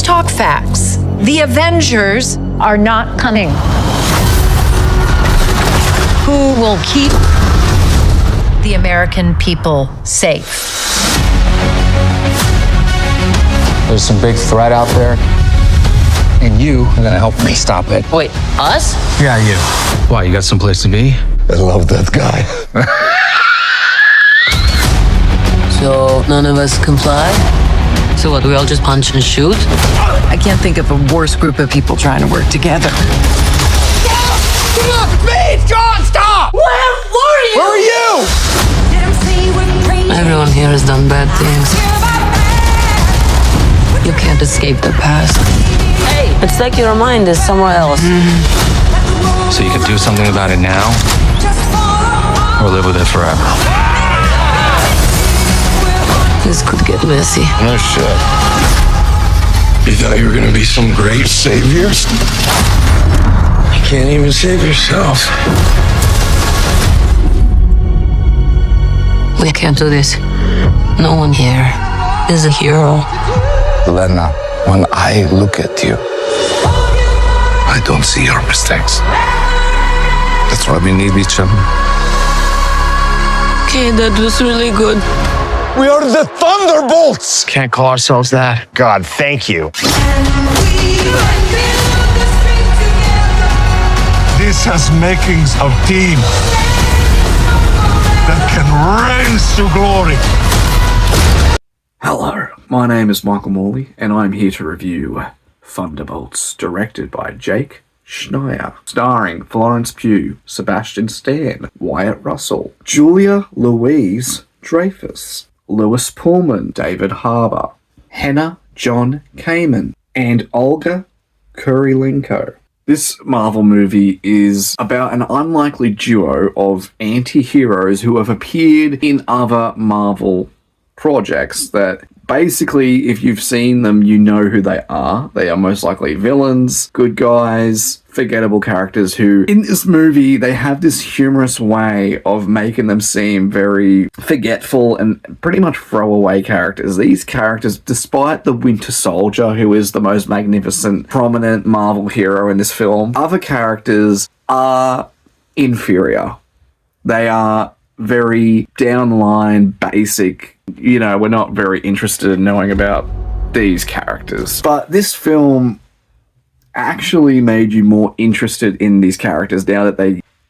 talk facts. The Avengers are not coming. Who will keep the American people safe? There's some big threat out there, and you are gonna help me stop it. Wait, us? Yeah, you. Why, you got someplace to be? I love that guy. So none of us comply? So what, we all just punch and shoot? I can't think of a worse group of people trying to work together. Please, John, stop! Where were you? Where are you? Everyone here has done bad things. You can't escape the past. Hey, it's like your mind is somewhere else. So you can do something about it now, or live with it forever. This could get messy. No shit. You thought you were gonna be some great saviors? You can't even save yourself. We can't do this. No one here is a hero. Lena, when I look at you, I don't see your mistakes. That's why we need each other. Okay, that was really good. We are the Thunderbolts! Can't call ourselves that. God, thank you. This has makings of team that can rise to glory. Hello, my name is Michael Morley, and I'm here to review Thunderbolts, directed by Jake Schneier, starring Florence Pugh, Sebastian Stan, Wyatt Russell, Julia Louis-Dreyfus, Lewis Pullman, David Harbour, Hannah John Kamen, and Olga Kurylenko. This Marvel movie is about an unlikely duo of anti-heroes who have appeared in other Marvel projects that basically, if you've seen them, you know who they are. They are most likely villains, good guys, forgettable characters who, in this movie, they have this humorous way of making them seem very forgetful and pretty much throwaway characters. These characters, despite the Winter Soldier, who is the most magnificent, prominent Marvel hero in this film, other characters are inferior. They are very down the line, basic. You know, we're not very interested in knowing about these characters. But this film actually made you more interested in these characters now that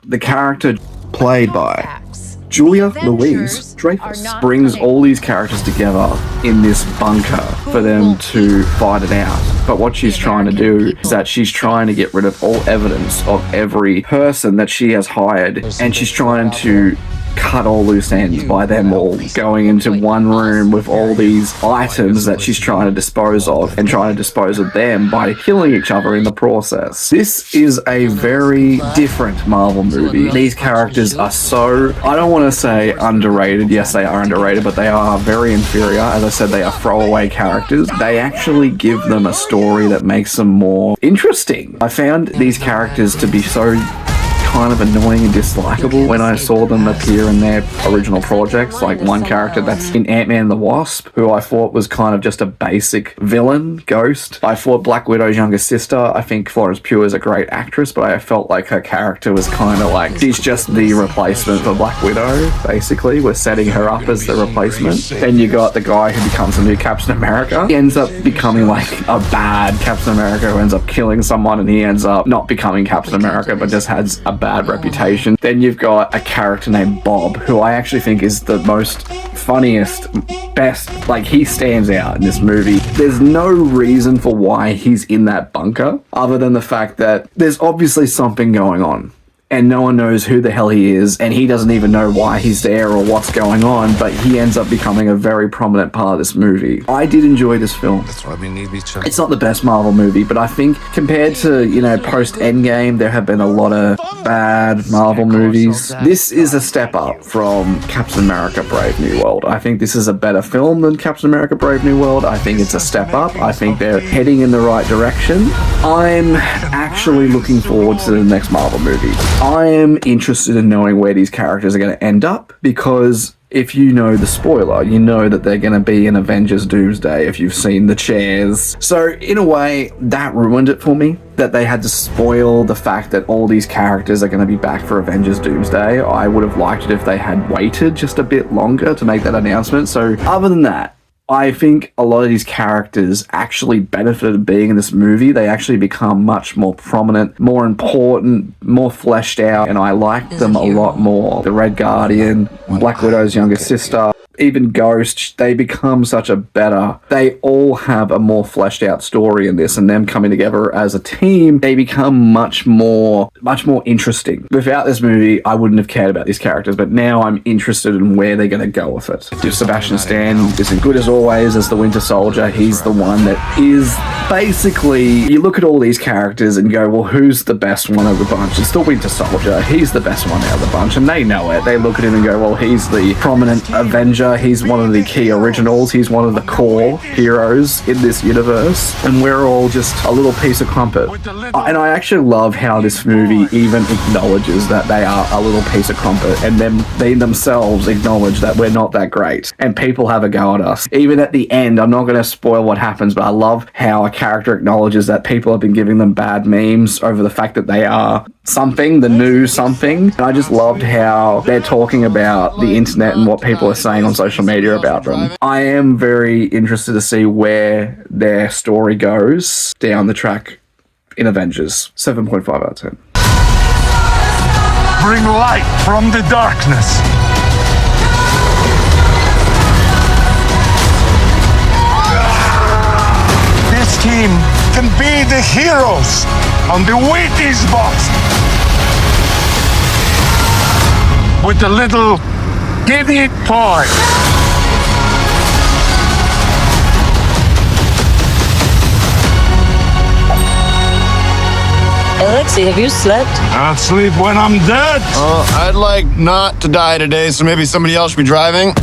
the character played by Julia Louis-Dreyfus brings all these characters together in this bunker for them to fight it out. But what she's trying to do is that she's trying to get rid of all evidence of every person that she has hired, and she's trying to cut all loose ends by them all going into one room with all these items that she's trying to dispose of, and trying to dispose of them by killing each other in the process. This is a very different Marvel movie. These characters are so, I don't want to say underrated. Yes, they are underrated, but they are very inferior. As I said, they are throwaway characters. They actually give them a story that makes them more interesting. I found these characters to be so kind of annoying and dislikable when I saw them appear in their original projects. Like one character that's in Ant-Man and the Wasp, who I thought was kind of just a basic villain, Ghost. I thought Black Widow's younger sister, I think Florence Pugh is a great actress, but I felt like her character was kind of like, she's just the replacement for Black Widow, basically. We're setting her up as the replacement. Then you got the guy who becomes the new Captain America. He ends up becoming like a bad Captain America who ends up killing someone, and he ends up not becoming Captain America, but just has a bad reputation. Then you've got a character named Bob, who I actually think is the most funniest, best, like he stands out in this movie. There's no reason for why he's in that bunker other than the fact that there's obviously something going on, and no one knows who the hell he is, and he doesn't even know why he's there or what's going on, but he ends up becoming a very prominent part of this movie. I did enjoy this film. That's why we need each other. It's not the best Marvel movie, but I think compared to, you know, post-Endgame, there have been a lot of bad Marvel movies. This is a step up from Captain America Brave New World. I think this is a better film than Captain America Brave New World. I think it's a step up. I think they're heading in the right direction. I'm actually looking forward to the next Marvel movie. I am interested in knowing where these characters are going to end up, because if you know the spoiler, you know that they're going to be in Avengers Doomsday if you've seen the chairs. So in a way, that ruined it for me, that they had to spoil the fact that all these characters are going to be back for Avengers Doomsday. I would have liked it if they had waited just a bit longer to make that announcement. So other than that, I think a lot of these characters actually benefited being in this movie. They actually become much more prominent, more important, more fleshed out, and I like them a lot more. The Red Guardian, Black Widow's younger sister, even Ghost, they become such a better... They all have a more fleshed out story in this, and them coming together as a team, they become much more interesting. Without this movie, I wouldn't have cared about these characters, but now I'm interested in where they're going to go with it. If Sebastian Stan is as good as always as the Winter Soldier, he's the one that is basically... You look at all these characters and go, well, who's the best one of the bunch? It's the Winter Soldier. He's the best one out of the bunch, and they know it. They look at him and go, well, he's the prominent Avenger. He's one of the key originals. He's one of the core heroes in this universe. And we're all just a little piece of crumpet. And I actually love how this movie even acknowledges that they are a little piece of crumpet. And then they themselves acknowledge that we're not that great. And people have a go at us. Even at the end, I'm not going to spoil what happens, but I love how a character acknowledges that people have been giving them bad memes over the fact that they are something, the new something. And I just loved how they're talking about the internet and what people are saying on social media about them. I am very interested to see where their story goes down the track in Avengers. 7.5 out of 10. Bring light from the darkness. This team can be the heroes on the Wheaties box. With a little giddy toy. Alexei, have you slept? I'll sleep when I'm dead. I'd like not to die today, so maybe somebody else should be driving.